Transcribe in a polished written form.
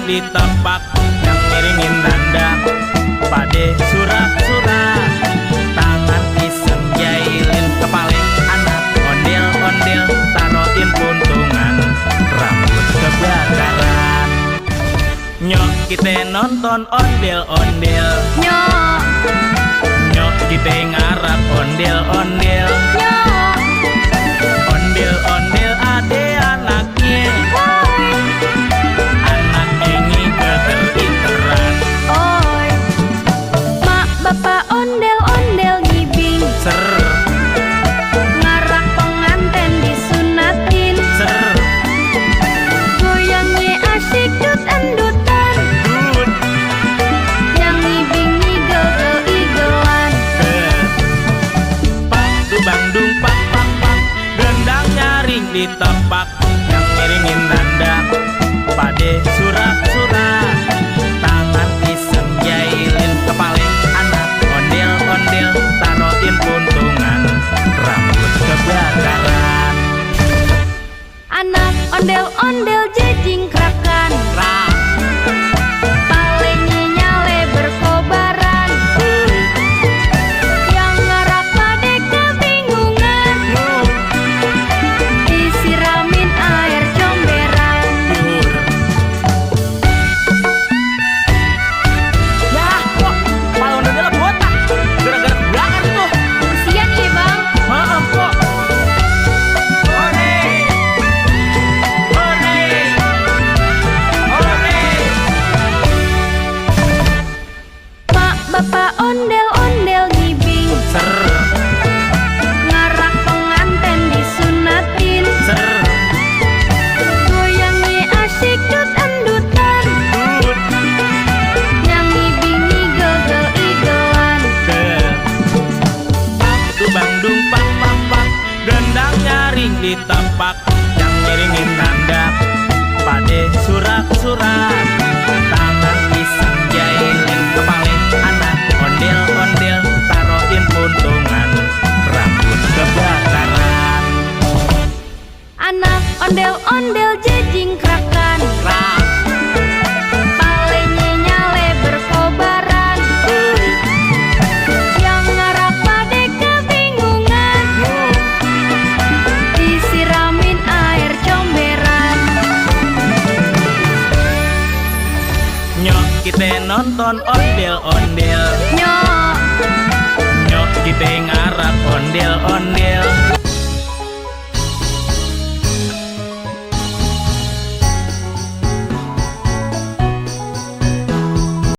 ditepak yang miringin dandak pade surat-surat tangan iseng jailin kepale anak ondel-ondel taroin puntungan rambut kebakaran. Nyok kita nonton ondel-ondel, Nyok, nyok kita ngarap ondel-ondel, nyok, ondel-ondel ade anaknya, woi, anak ini keter-iteran. oi. Mak bapak ondel-ondel ngibing, Ser, ngarak penganten disunatin, ser, goyangnya asyik dut-endutan, dut, yang ngibing ngigel-igelan. pak, dubang-dung, pak, pak, pak, gendang nyaring ditepak yang miringin dandak pade surat-surat tangan iseng jailin kepale anak ondel-ondel taroin puntungan rambut kebakaran. Anak ondel-ondel jejingkrakan, Rak, palenya nyale berkobaran, yang ngarap pade kebingungan, nur, disiramin air comberan. nur. Yah, kok palon adalah botak gara-gara belakang itu. Kesian ya bang, Maaf kok. Ore, ore, ore. mak bapak ondel-ondel ngibing, Ser, ngarak penganten disunatin, ser, goyangnya asyik dut-endutan, dut, yang ngibing ngigel-igelan. ke. Pak, dubang-dung, pak, pak, pak, gendang nyaring ditepak yang miringin dandak pade surat-surat tangan iseng jailin kepale anak ondel-ondel taroin puntungan rambut kebakaran. Anak ondel-ondel jejingkrakan, Rak, palenya nyale berkobaran, yang ngarap pade kebingungan, nur, disiramin air comberan. nyok kita nonton ondel-ondel, Nyok, nyok kita ngarap ondel-ondel,